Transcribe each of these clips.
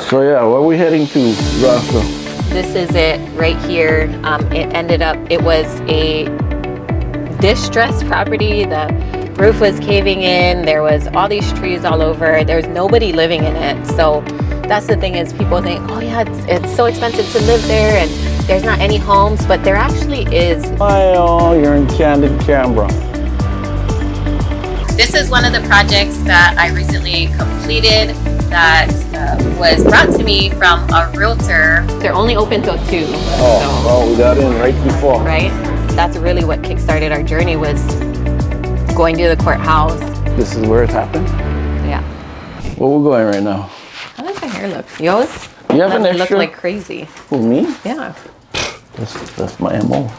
So yeah, where are we heading to, Zasha? This is it right here. It was a distressed property. The roof was caving in. There was all these trees all over. There's nobody living in it. So that's the thing is people think, oh yeah, it's so expensive to live there and there's not any homes, but there actually is. Oh, you're in candid camera. This is one of the projects that I recently completed that was brought to me from a realtor. They're only open till 2. Oh, well, we got in right before. Right? That's really what kickstarted our journey, was going to the courthouse. This is where it happened? Yeah. Where we're going right now? How does my hair look? Yours? You have an extra? Look like crazy. Who, me? Yeah. That's my MO.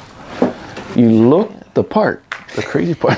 You look the part, the crazy part.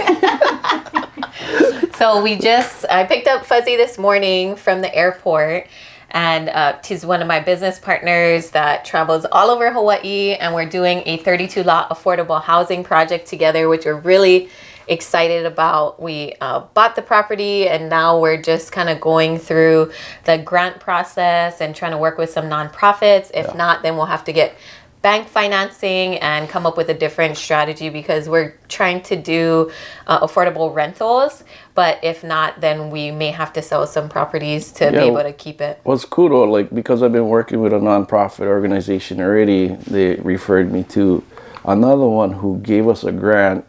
So I picked up Fuzzy this morning from the airport, and he's one of my business partners that travels all over Hawaii, and we're doing a 32 lot affordable housing project together, which we're really excited about. We bought the property, and now we're just kind of going through the grant process and trying to work with some nonprofits. If not, then we'll have to get bank financing and come up with a different strategy, because we're trying to do affordable rentals. But if not, then we may have to sell some properties to be able to keep it. What's cool though, like, because I've been working with a nonprofit organization already, they referred me to another one who gave us a grant.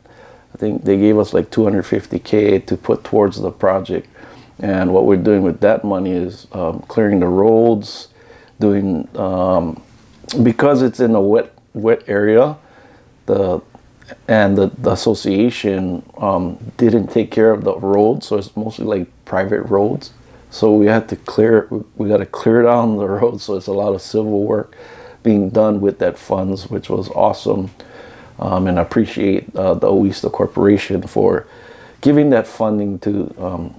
I think they gave us like $250K to put towards the project. And what we're doing with that money is clearing the roads, doing because it's in a wet area, the association didn't take care of the roads, so it's mostly like private roads. So we had to we got to clear down the roads. So it's a lot of civil work being done with that funds, which was awesome. And I appreciate the Oista Corporation for giving that funding to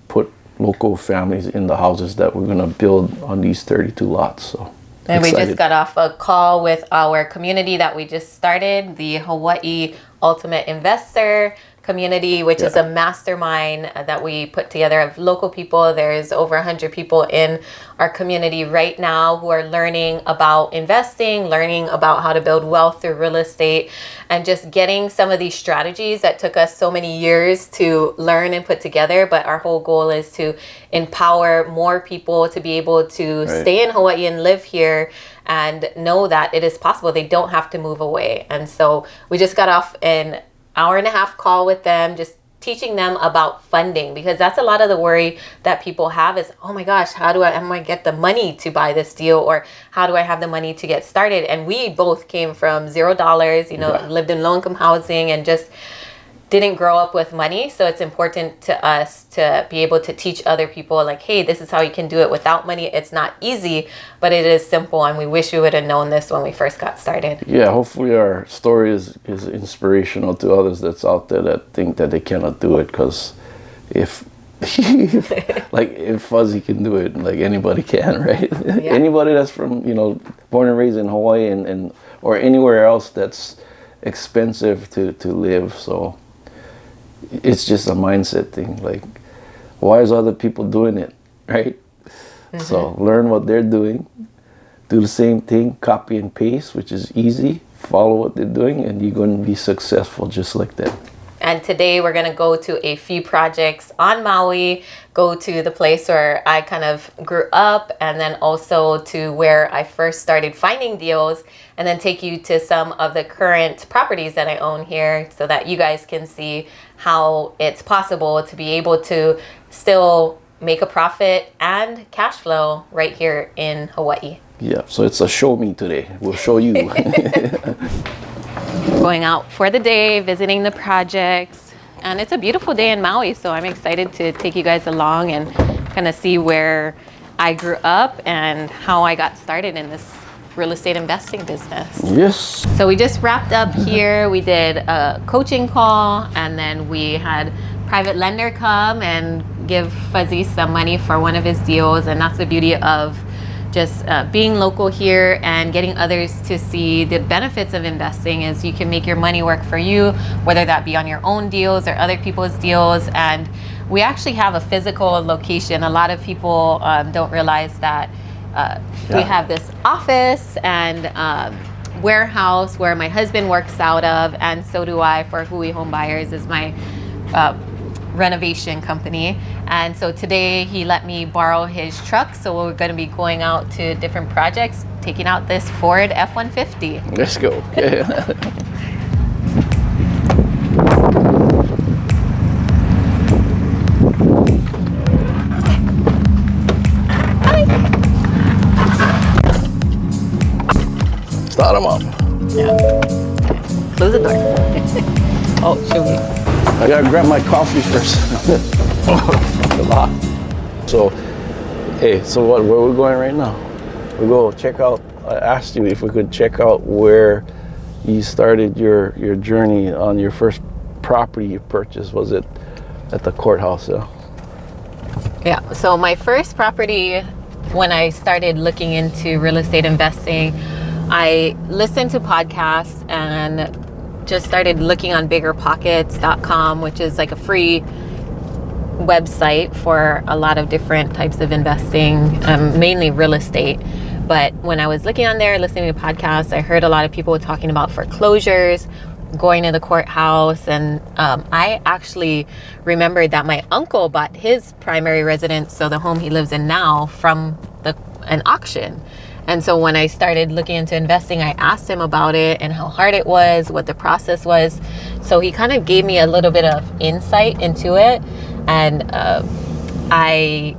put local families in the houses that we're gonna build on these 32 lots. So. And we just got off a call with our community that we just started, the Hawaii Ultimate Investor community, which is a mastermind that we put together of local people. There's over 100 people in our community right now who are learning about investing, learning about how to build wealth through real estate, and just getting some of these strategies that took us so many years to learn and put together. But our whole goal is to empower more people to be able to stay in Hawaii and live here and know that it is possible. They don't have to move away. And so we just got off an hour-and-a-half call with them, just teaching them about funding, because that's a lot of the worry that people have is, oh my gosh, how do I get the money to buy this deal, or how do I have the money to get started? And we both came from $0, lived in low-income housing and just didn't grow up with money. So it's important to us to be able to teach other people, like, hey, this is how you can do it without money. It's not easy, but it is simple, and we wish we would have known this when we first got started. Yeah, hopefully our story is inspirational to others that's out there that think that they cannot do it, because if Fuzzy can do it, like, anybody can, right? Yeah. Anybody that's from, born and raised in Hawaii and or anywhere else that's expensive to live. So it's just a mindset thing. Like, why is other people doing it, right? Mm-hmm. So learn what they're doing, do the same thing, copy and paste, which is easy. Follow what they're doing, and you're going to be successful just like that. And today we're going to go to a few projects on Maui, go to the place where I kind of grew up, and then also to where I first started finding deals, and then take you to some of the current properties that I own here so that you guys can see how it's possible to be able to still make a profit and cash flow right here in Hawaii. Yeah, so it's a show me today. We'll show you. Going out for the day, visiting the projects, and it's a beautiful day in Maui, so I'm excited to take you guys along and kind of see where I grew up and how I got started in this real estate investing business. Yes. So we just wrapped up here. We did a coaching call, and then we had private lender come and give Fuzzy some money for one of his deals, and that's the beauty of just being local here and getting others to see the benefits of investing is you can make your money work for you, whether that be on your own deals or other people's deals. And we actually have a physical location. A lot of people don't realize that We have this office and warehouse where my husband works out of, and so do I for Hui Home Buyers is my renovation company. And so today he let me borrow his truck, so we're going to be going out to different projects, taking out this Ford F-150. Let's go. Okay. Start them up. Yeah. Close the door. Oh, should we? I gotta grab my coffee first. The lock. So, hey, so where we're going right now? We go check out. I asked you if we could check out where you started your journey on your first property you purchased. Was it at the Courthouse? Yeah. So my first property, when I started looking into real estate investing, I listened to podcasts and just started looking on biggerpockets.com, which is like a free website for a lot of different types of investing, mainly real estate. But when I was looking on there, listening to podcasts, I heard a lot of people talking about foreclosures, going to the courthouse. And I actually remembered that my uncle bought his primary residence, so the home he lives in now, from an auction. And so when I started looking into investing, I asked him about it and how hard it was, what the process was. So he kind of gave me a little bit of insight into it. And I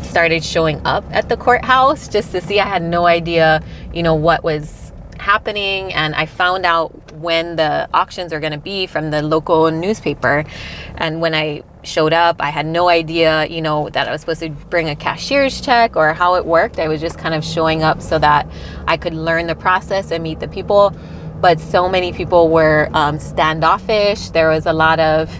started showing up at the courthouse just to see. I had no idea, what was happening. And I found out when the auctions are going to be from the local newspaper. And when I showed up, I had no idea, that I was supposed to bring a cashier's check or how it worked. I was just kind of showing up so that I could learn the process and meet the people. But so many people were standoffish. There was a lot of,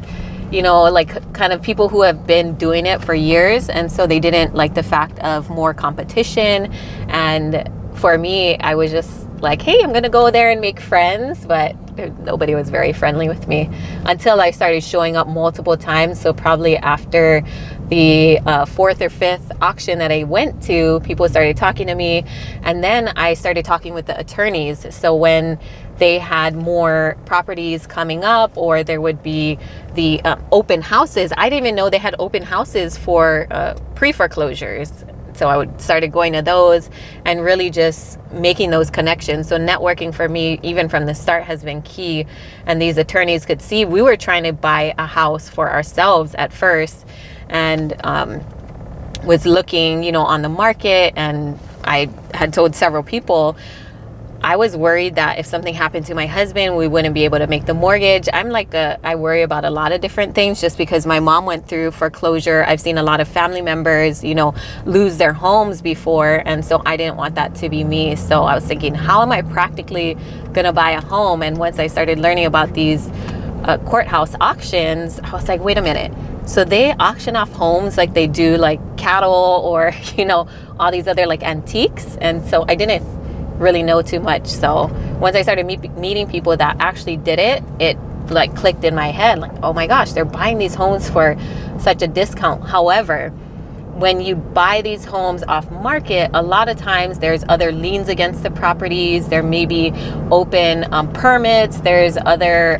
kind of people who have been doing it for years. And so they didn't like the fact of more competition. And for me, I was just like, hey, I'm going to go there and make friends. But nobody was very friendly with me until I started showing up multiple times. So probably after the fourth or fifth auction that I went to, people started talking to me. And then I started talking with the attorneys. So when they had more properties coming up, or there would be the open houses, I didn't even know they had open houses for pre-foreclosures. So I started going to those and really just making those connections. So networking for me, even from the start, has been key. And these attorneys could see we were trying to buy a house for ourselves at first, and was looking, on the market. And I had told several people, I was worried that if something happened to my husband, we wouldn't be able to make the mortgage. I worry about a lot of different things just because my mom went through foreclosure. I've seen a lot of family members, lose their homes before. And so I didn't want that to be me. So I was thinking, how am I practically going to buy a home? And once I started learning about these courthouse auctions, I was like, wait a minute. So they auction off homes like they do like cattle or, all these other like antiques. And so I didn't really know too much. So once I started meeting people that actually did it like clicked in my head, like, oh my gosh, they're buying these homes for such a discount. However, when you buy these homes off market, a lot of times there's other liens against the properties. There may be open permits. There's other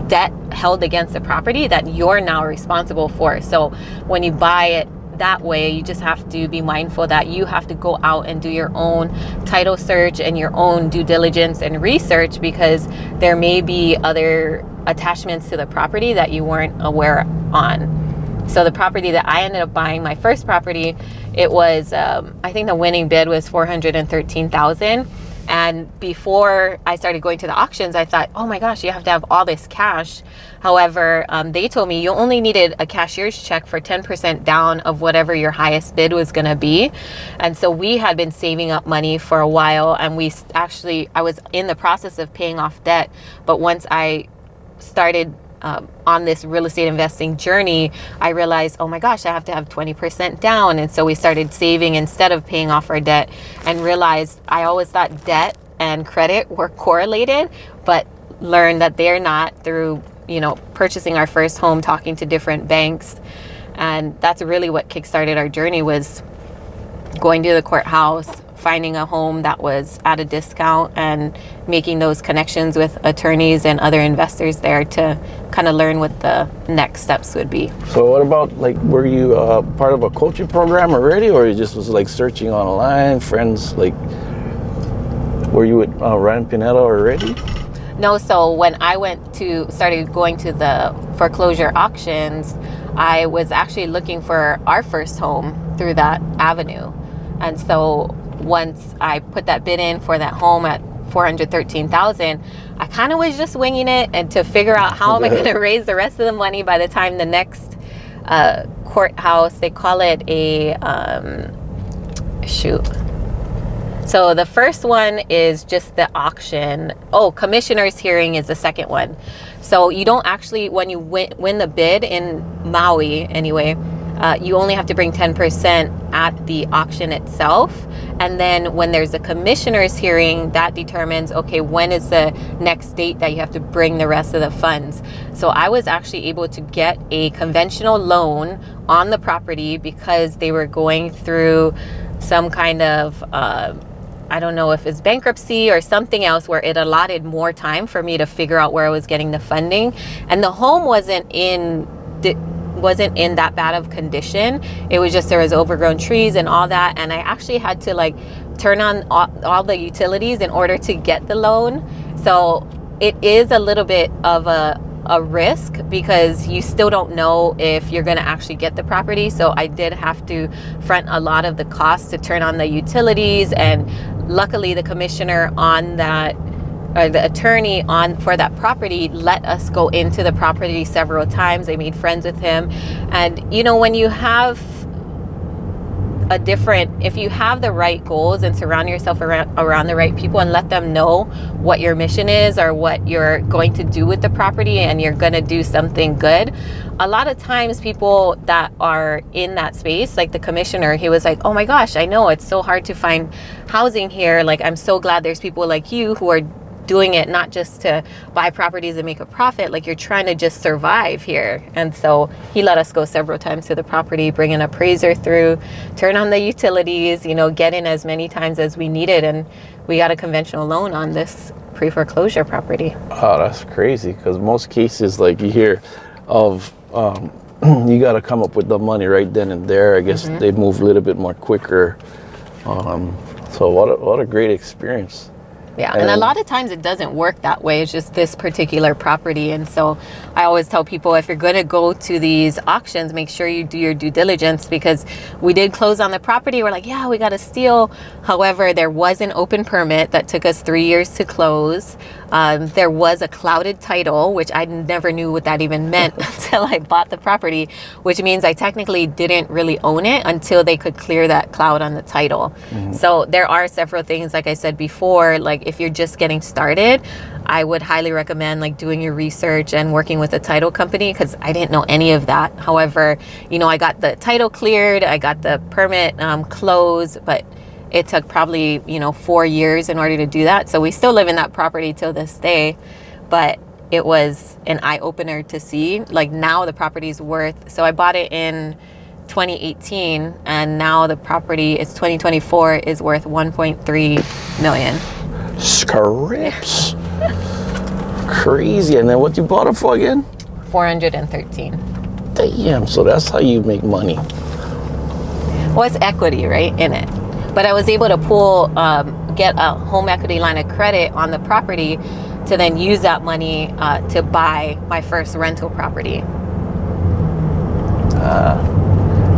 debt held against the property that you're now responsible for. So when you buy it that way, you just have to be mindful that you have to go out and do your own title search and your own due diligence and research, because there may be other attachments to the property that you weren't aware on. So the property that I ended up buying, my first property, it was I think the winning bid was $413,000. And before I started going to the auctions, I thought, oh my gosh, you have to have all this cash. However, they told me you only needed a cashier's check for 10% down of whatever your highest bid was going to be. And so we had been saving up money for a while, and I was in the process of paying off debt. But once I started on this real estate investing journey, I realized, oh my gosh, I have to have 20% down. And so we started saving instead of paying off our debt, and realized I always thought debt and credit were correlated, but learned that they're not through, purchasing our first home, talking to different banks. And that's really what kickstarted our journey, was going to the courthouse, finding a home that was at a discount, and making those connections with attorneys and other investors there to kind of learn what the next steps would be. So what about, like, were you part of a coaching program already, or you just was like searching online, friends, like, were you with Ryan Pineda already? No, so when I started going to the foreclosure auctions, I was actually looking for our first home through that avenue. And so once I put that bid in for that home at $413,000, I kind of was just winging it, and to figure out how am I going to raise the rest of the money by the time the next courthouse, they call it a So the first one is just the auction. Oh, commissioner's hearing is the second one. So you don't actually, when you win the bid in Maui anyway, you only have to bring 10% at the auction itself. And then when there's a commissioner's hearing, that determines, okay, when is the next date that you have to bring the rest of the funds. So I was actually able to get a conventional loan on the property because they were going through some kind of, I don't know if it's bankruptcy or something else, where it allotted more time for me to figure out where I was getting the funding. And the home wasn't in that bad of condition. It was just, there was overgrown trees and all that, and I actually had to like turn on all the utilities in order to get the loan. So it is a little bit of a risk, because you still don't know if you're going to actually get the property. So I did have to front a lot of the costs to turn on the utilities, and luckily the commissioner on that, or the attorney for that property, let us go into the property several times. I made friends with him. And you know, when you have if you have the right goals and surround yourself around the right people and let them know what your mission is or what you're going to do with the property, and you're going to do something good, a lot of times people that are in that space, like the commissioner, he was like, oh my gosh, I know it's so hard to find housing here. Like, I'm so glad there's people like you who are doing it not just to buy properties and make a profit, like you're trying to just survive here. And so he let us go several times to the property, bring an appraiser through, turn on the utilities, you know, get in as many times as we needed, and we got a conventional loan on this pre-foreclosure property. Oh, that's crazy, because most cases, like, you hear of you got to come up with the money right then and there. I guess they move a little bit more quicker. So what a great experience. Yeah, and a lot of times it doesn't work that way. It's just this particular property. And so I always tell people, if you're going to go to these auctions, make sure you do your due diligence, because we did close on the property. We're like, yeah, we got a steal. However, there was an open permit that took us 3 years to close. There was a clouded title, which I never knew what that even meant until I bought the property, which means I technically didn't really own it until they could clear that cloud on the title. So there are several things, like I said before, like if you're just getting started, I would highly recommend like doing your research and working with a title company, because I didn't know any of that. However, you know, I got the title cleared, I got the permit closed, but it took probably, 4 years in order to do that. So we still live in that property till this day, but it was an eye-opener to see, like, now the property's worth. So I bought it in 2018, and now the property is 2024 is worth 1.3 million. Scripts. Crazy. And then what you bought it for again? 413. Damn. So that's how you make money. Well, it's equity, right, in it. But I was able to get a home equity line of credit on the property to then use that money to buy my first rental property.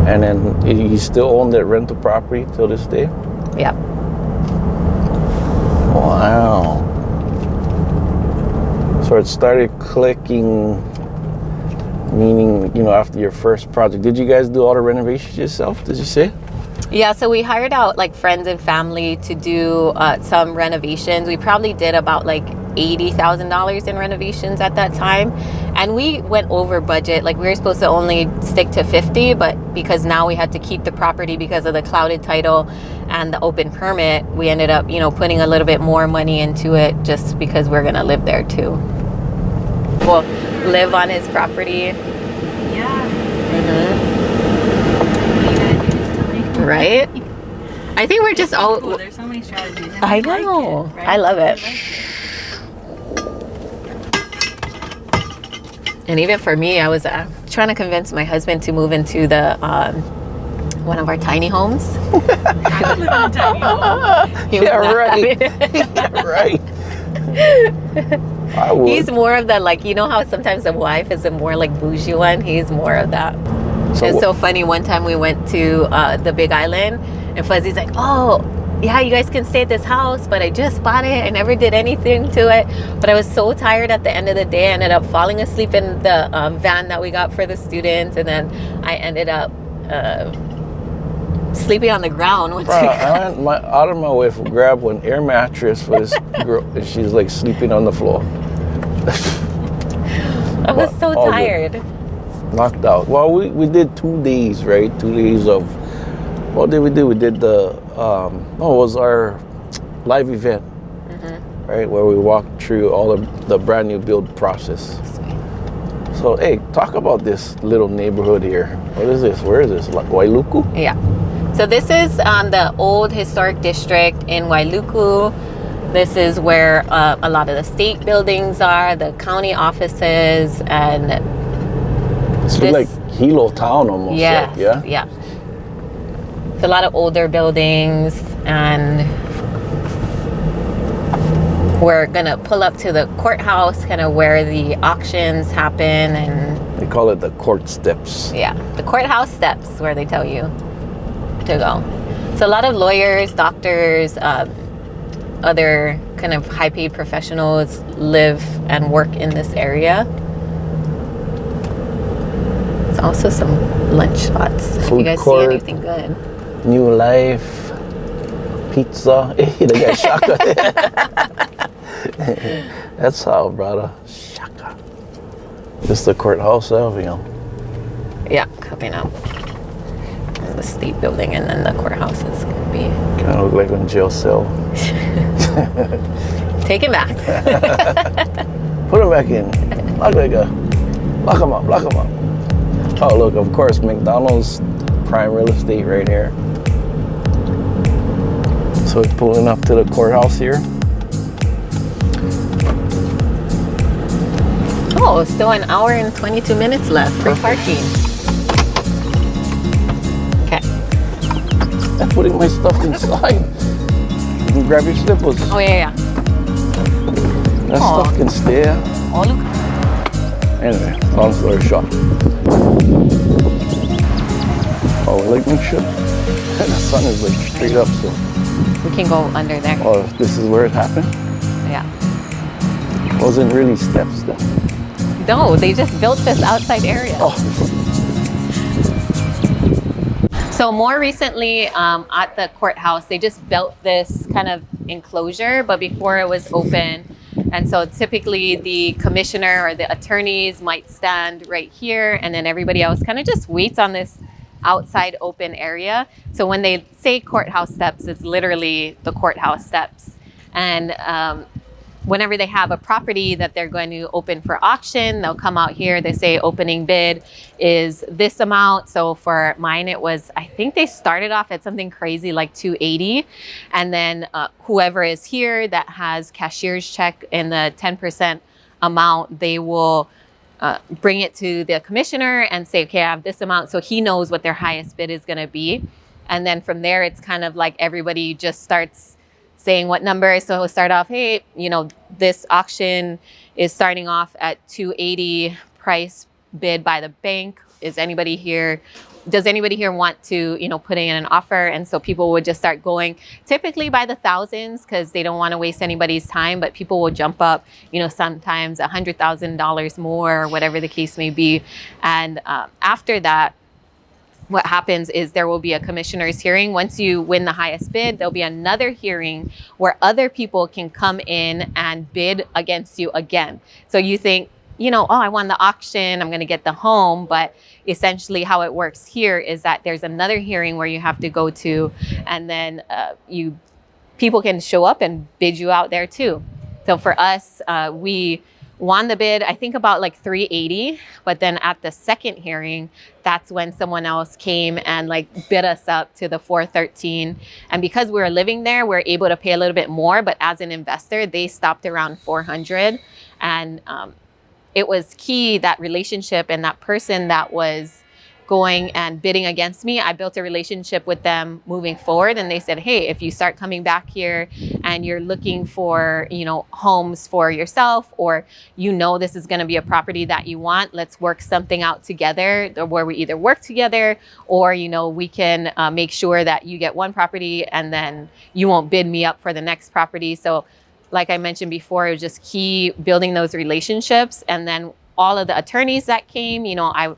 And then you still own that rental property till this day? Yeah. Wow. So it started clicking, meaning, after your first project. Did you guys do all the renovations yourself, did you say? Yeah, so we hired out like friends and family to do some renovations. We probably did about like $80,000 in renovations at that time. And we went over budget. Like, we were supposed to only stick to 50, but because now we had to keep the property because of the clouded title and the open permit, we ended up, putting a little bit more money into it just because we're going to live there too. We'll live on his property. Yeah. Mm-hmm. Right? I think we're just all. Cool. There's so many strategies. And I we like know. it, right? I love it. We like And even for me, I was trying to convince my husband to move into the one of our tiny homes. I don't live in a tiny home. He was Yeah, not right. happy. Yeah, right. I would. He's more of the, like, you know how sometimes the wife is a more like bougie one? He's more of that. It's so funny. One time we went to the Big Island, and Fuzzy's like, oh, yeah, you guys can stay at this house, but I just bought it. I never did anything to it. But I was so tired at the end of the day. I ended up falling asleep in the van that we got for the students. And then I ended up sleeping on the ground. Bro, I went out of my way to grab an air mattress for this girl, and she's like sleeping on the floor. I was so all good. tired. Knocked out. Well, we did 2 days, right? 2 days of, what did we do? We did it was our live event, right? Where we walked through all of the brand new build process. Sweet. So, hey, talk about this little neighborhood here. What is this? Where is this? Like Wailuku? Yeah. So this is the old historic district in Wailuku. This is where a lot of the state buildings are, the county offices, and It's like Hilo Town almost. yeah, Like, yeah? yeah. It's a lot of older buildings, and we're gonna pull up to the courthouse, kind of where the auctions happen, and They call it the court steps. yeah, the courthouse steps where they tell you to go. So a lot of lawyers, doctors, other kind of high-paid professionals live and work in this area. There's also some lunch spots. If Food you guys court. see anything good. New Life, pizza. Hey, they got shaka. That's how, brother. Shaka. This is the courthouse, Avenue. Yeah, coming up. The state building, and then the courthouse is gonna be. Kind of look like a jail cell. Take it back. Put him back in. Lock that guy. Lock him up. Lock him up. Oh, look, of course, McDonald's prime real estate right here. So we're pulling up to the courthouse here. Oh, still an hour and 22 minutes left. Free parking. Okay. I'm putting my stuff inside. You can grab your slippers. Oh, yeah. That Aw. stuff can stay. Oh, look. Anyway, long story short. Oh, like make sure the sun is like straight up, so. We can go under there. Oh, this is where it happened? Yeah. Wasn't really steps though. No, they just built this outside area. Oh, So more recently at the courthouse, they just built this kind of enclosure, but before it was open. And so typically the commissioner or the attorneys might stand right here, and then everybody else kind of just waits on this outside open area. So when they say courthouse steps, it's literally the courthouse steps. And whenever they have a property that they're going to open for auction, they'll come out here. They say opening bid is this amount. So for mine, it was, I think they started off at something crazy like $280. And then whoever is here that has cashier's check in the 10% amount, they will bring it to the commissioner and say, okay, I have this amount. So he knows what their highest bid is going to be. And then from there, it's kind of like everybody just starts saying what number. So he'll start off, hey, you know, this auction is starting off at $280 price bid by the bank. Is anybody here? Does anybody here want to, you know, put in an offer? And so people would just start going typically by the thousands because they don't want to waste anybody's time, but people will jump up, you know, sometimes $100,000 more or whatever the case may be. And after that, what happens is there will be a commissioner's hearing. Once you win the highest bid, there'll be another hearing where other people can come in and bid against you again. So you think, you know, oh, I won the auction, I'm going to get the home. But essentially how it works here is that there's another hearing where you have to go to, and then people can show up and bid you out there too. So for us, we won the bid, I think about like 380, but then at the second hearing, that's when someone else came and like bid us up to the 413. And because we were living there, we're able to pay a little bit more, but as an investor, they stopped around 400. And it was key, that relationship, and that person that was going and bidding against me, I built a relationship with them moving forward. And they said, hey, if you start coming back here and you're looking for, you know, homes for yourself, or, you know, this is going to be a property that you want, let's work something out together, where we either work together, or, you know, we can make sure that you get one property and then you won't bid me up for the next property. So like I mentioned before, it was just key building those relationships. And then all of the attorneys that came, you know, I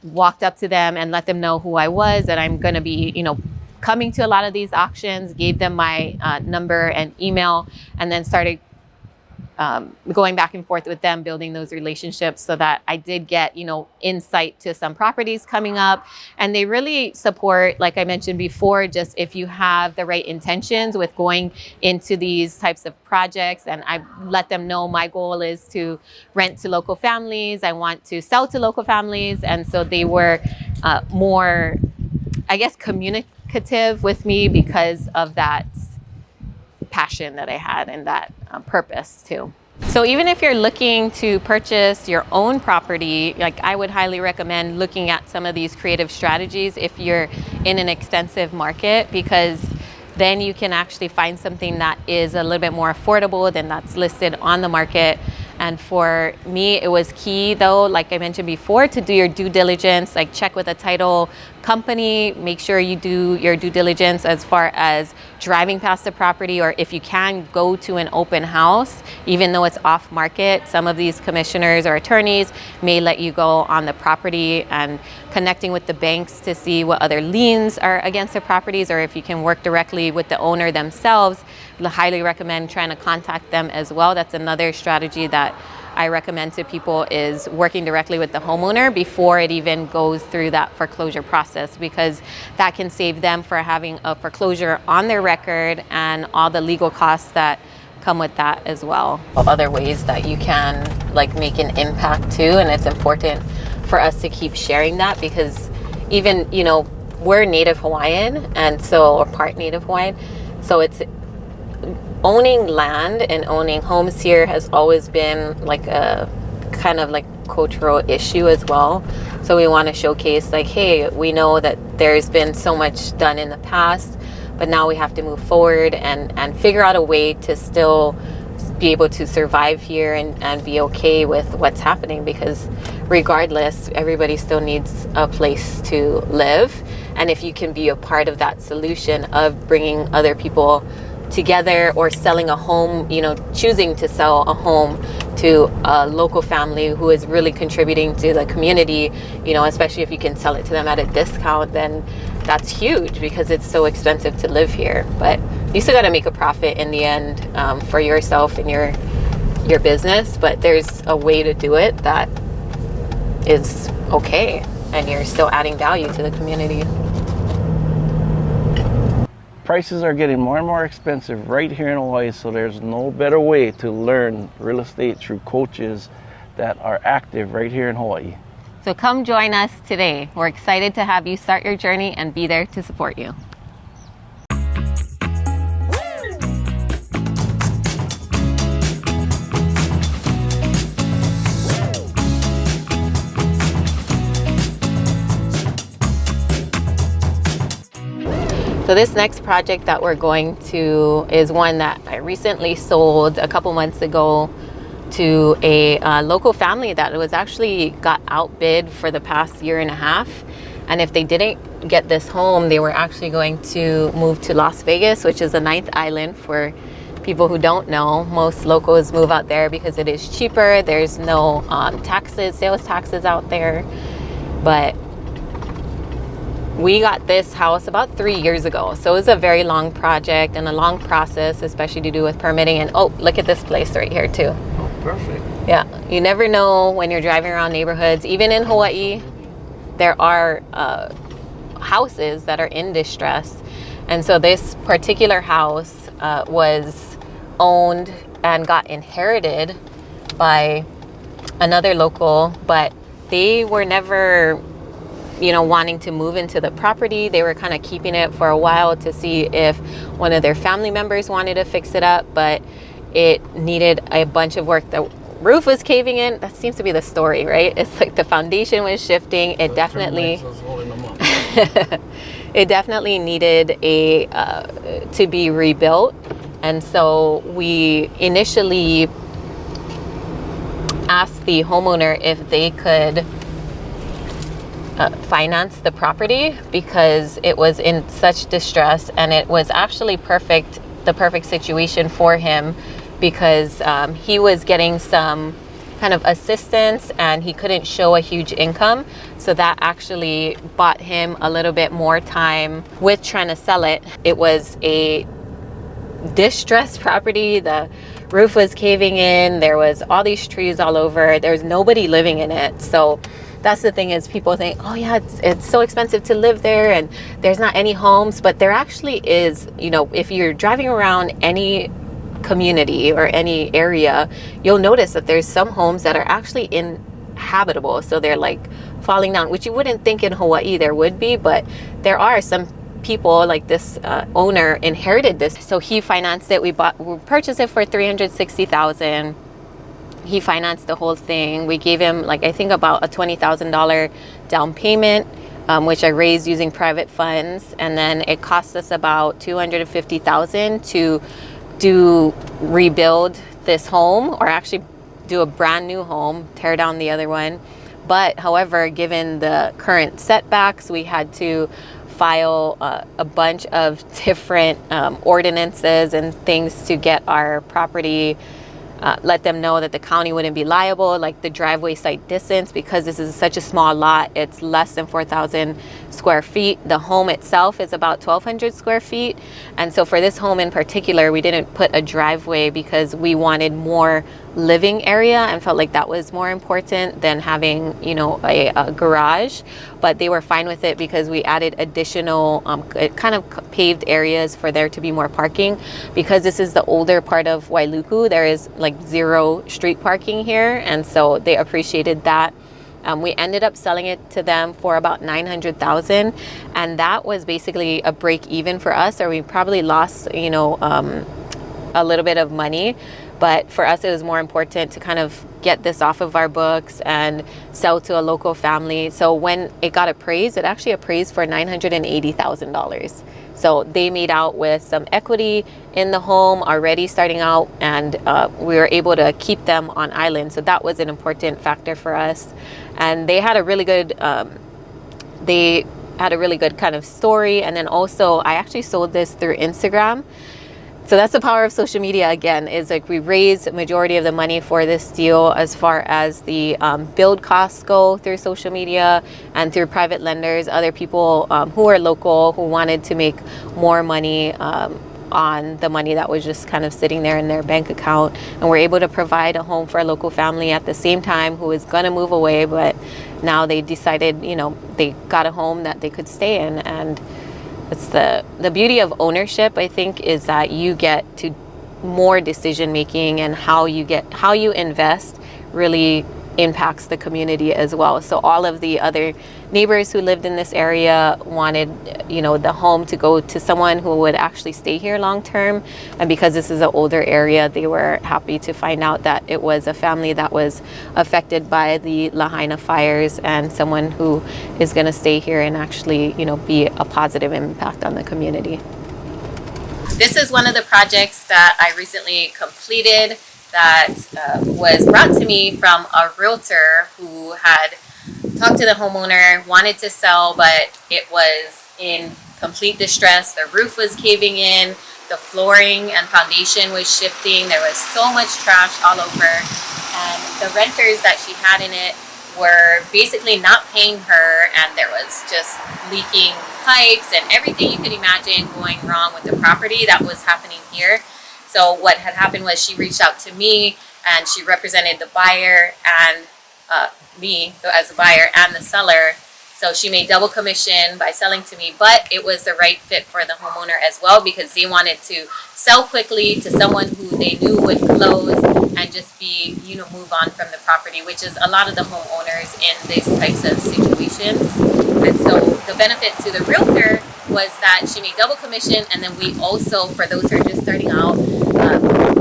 walked up to them and let them know who I was, that I'm going to be, you know, coming to a lot of these auctions, gave them my number and email, and then started going back and forth with them, building those relationships, so that I did get, you know, insight to some properties coming up. And they really support, like I mentioned before, just if you have the right intentions with going into these types of projects. And I let them know my goal is to rent to local families. I want to sell to local families. And so they were more, I guess, communicative with me because of that passion that I had, and that purpose too. So even if you're looking to purchase your own property, like, I would highly recommend looking at some of these creative strategies if you're in an extensive market, because then you can actually find something that is a little bit more affordable than that's listed on the market. And for me, it was key, though, like I mentioned before, to do your due diligence, like check with a title company, make sure you do your due diligence as far as driving past the property, or if you can, go to an open house, even though it's off market. Some of these commissioners or attorneys may let you go on the property, and connecting with the banks to see what other liens are against the properties, or if you can work directly with the owner themselves. I highly recommend trying to contact them as well. That's another strategy that I recommend to people, is working directly with the homeowner before it even goes through that foreclosure process, because that can save them for having a foreclosure on their record and all the legal costs that come with that as well. Other ways that you can like make an impact too, and it's important for us to keep sharing that, because even, you know, we're Native Hawaiian, and so, or part Native Hawaiian, so it's owning land and owning homes here has always been like a kind of like cultural issue as well. So we want to showcase, like, hey, we know that there's been so much done in the past, but now we have to move forward and figure out a way to still be able to survive here and be okay with what's happening, because regardless, everybody still needs a place to live. And if you can be a part of that solution of bringing other people together, or selling a home, you know, choosing to sell a home to a local family who is really contributing to the community, you know, especially if you can sell it to them at a discount, then that's huge, because it's so expensive to live here. But you still got to make a profit in the end for yourself and your business, but there's a way to do it that is okay, and you're still adding value to the community. Prices are getting more and more expensive right here in Hawaii, so there's no better way to learn real estate through coaches that are active right here in Hawaii. So come join us today. We're excited to have you start your journey and be there to support you. So this next project that we're going to is one that I recently sold a couple months ago to a local family that was actually got outbid for the past year and a half. And if they didn't get this home, they were actually going to move to Las Vegas, which is the 9th island. For people who don't know, most locals move out there because it is cheaper. There's no sales taxes out there. But we got this house about 3 years ago. So it was a very long project and a long process, especially to do with permitting. And oh, look at this place right here too. Oh, perfect. Yeah, you never know when you're driving around neighborhoods. Even in Hawaii, there are houses that are in distress. And so this particular house was owned and got inherited by another local, but they were never, wanting to move into the property. They were kind of keeping it for a while to see if one of their family members wanted to fix it up, but it needed a bunch of work. The roof was caving in. That seems to be the story, right? It's like the foundation was shifting. It definitely it definitely needed to be rebuilt. And so we initially asked the homeowner if they could finance the property, because it was in such distress, and it was actually the perfect situation for him, because he was getting some kind of assistance and he couldn't show a huge income. So that actually bought him a little bit more time with trying to sell it. It was a distressed property. The roof was caving in. There was all these trees all over. There's nobody living in it. So that's the thing, is people think, oh yeah, it's so expensive to live there and there's not any homes, but there actually is. If you're driving around any community or any area, you'll notice that there's some homes that are actually inhabitable. So they're like falling down, which you wouldn't think in Hawaii there would be, but there are some people. Like this owner inherited this, so he financed it. We purchased it for $360,000. He financed the whole thing. We gave him I think about a $20,000 down payment, which I raised using private funds, and then it cost us about $250,000 to rebuild this home, or actually do a brand new home, tear down the other one. But however, given the current setbacks, we had to file a bunch of different ordinances and things to get our property, let them know that the county wouldn't be liable, like the driveway site distance, because this is such a small lot. It's less than 4,000 square feet. The home itself is about 1,200 square feet. And so for this home in particular, we didn't put a driveway because we wanted more living area and felt like that was more important than having, a garage. But they were fine with it because we added additional kind of paved areas for there to be more parking. Because this is the older part of Wailuku, there is zero street parking here, and so they appreciated that. We ended up selling it to them for about $900,000, and that was basically a break even for us, or we probably lost a little bit of money. But for us, it was more important to kind of get this off of our books and sell to a local family. So when it got appraised, it actually appraised for $980,000. So they made out with some equity in the home already starting out, and we were able to keep them on island. So that was an important factor for us. And they had a really good, kind of story. And then also, I actually sold this through Instagram. So that's the power of social media again, is we raised a majority of the money for this deal as far as the build costs go through social media and through private lenders, other people who are local, who wanted to make more money on the money that was just kind of sitting there in their bank account. And we're able to provide a home for a local family at the same time who is going to move away, but now they decided, they got a home that they could stay in. And it's the beauty of ownership, I think, is that you get to more decision making, and how you invest really impacts the community as well. So all of the other neighbors who lived in this area wanted, the home to go to someone who would actually stay here long term. And because this is an older area, they were happy to find out that it was a family that was affected by the Lahaina fires, and someone who is going to stay here and actually, be a positive impact on the community. This is one of the projects that I recently completed that was brought to me from a realtor who had talked to the homeowner, wanted to sell, but it was in complete distress. The roof was caving in, the flooring and foundation was shifting. There was so much trash all over, and the renters that she had in it were basically not paying her, and there was just leaking pipes and everything you could imagine going wrong with the property that was happening here. So what had happened was she reached out to me, and she represented the buyer and me as a buyer and the seller. So she made double commission by selling to me, but it was the right fit for the homeowner as well because they wanted to sell quickly to someone who they knew would close and just be, move on from the property, which is a lot of the homeowners in these types of situations. And so the benefit to the realtor was that she made double commission, and then we also, for those who are just starting out,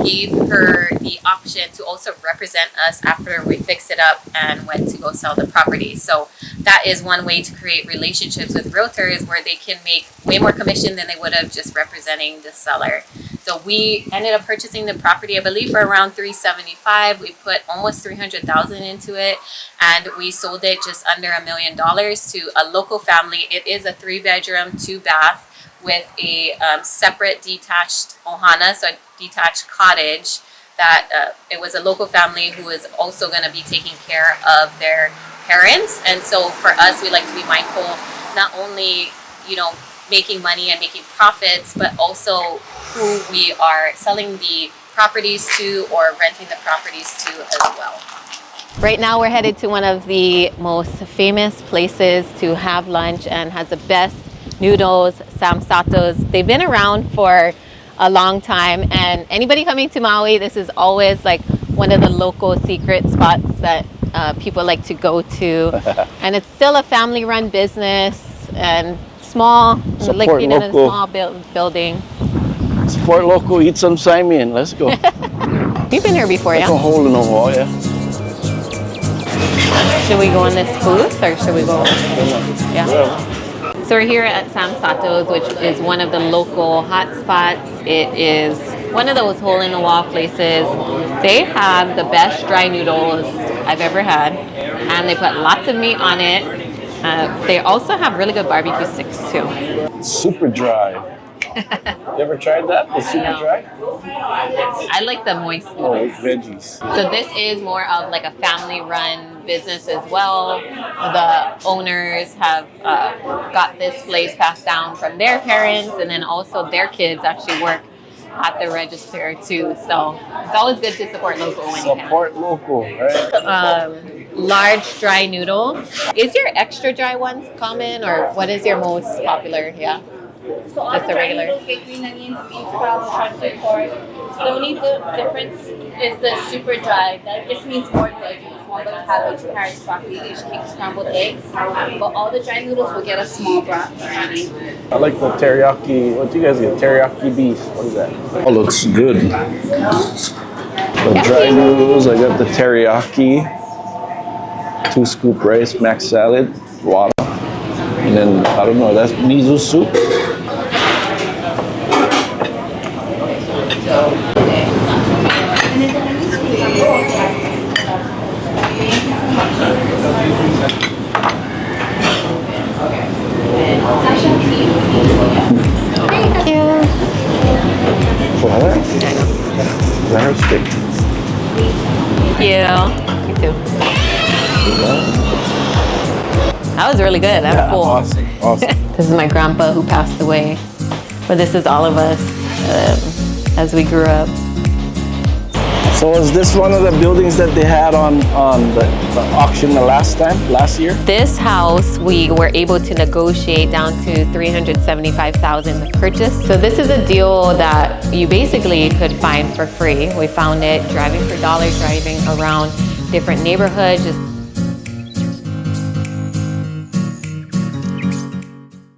gave her the option to also represent us after we fixed it up and went to go sell the property. So that is one way to create relationships with realtors where they can make way more commission than they would have just representing the seller. So we ended up purchasing the property, I believe, for around $375,000. We put almost $300,000 into it, and we sold it just under $1 million to a local family. It is a 3-bedroom, 2-bath with a separate detached ohana, so a detached cottage. That it was a local family who is also going to be taking care of their parents. And so for us, we like to be mindful, not only making money and making profits, but also who we are selling the properties to or renting the properties to as well. Right now we're headed to one of the most famous places to have lunch and has the best noodles, samsatos. They've been around for a long time, and anybody coming to Maui, this is always like one of the local secret spots that people like to go to. And it's still a family-run business and small, located in a small building. Support local, eat some Saimin. Let's go. You've been here before, yeah? Like a hole in the wall, yeah. Should we go on this booth or should we go? Yeah. So we're here at Samsato's, which is one of the local hotspots. It is one of those hole-in-the-wall places. They have the best dry noodles I've ever had, and they put lots of meat on it. They also have really good barbecue sticks too. Super dry. You ever tried that? The super dry? I like the moist noodles. Oh, with veggies. So this is more of like a family-run business as well. The owners have got this place passed down from their parents, and then also their kids actually work at the register too. So it's always good to support local when you can. Support local, right? Large dry noodle. Is your extra dry ones common, or what is your most popular? Yeah. So all the regular noodles get green onions, bean sprouts, shrimp soup, pork. The only difference is the super dry. That just means more veggies, more like cabbage, carrots, broccoli, scrambled eggs. But all the dry noodles will get a small broth. I like the teriyaki. What do you guys get? Teriyaki beef. What is that? Oh, looks good. The dry noodles. I got the teriyaki. 2 scoop rice, mac salad, water. And then, I don't know, that's miso soup. Thank you. What? Let her stick. Thank you. You too. That was really good. That was cool. Awesome. This is my grandpa who passed away, but this is all of us as we grew up. So was this one of the buildings that they had on the auction last year? This house, we were able to negotiate down to $375,000 purchase. So this is a deal that you basically could find for free. We found it driving for dollars, driving around different neighborhoods, just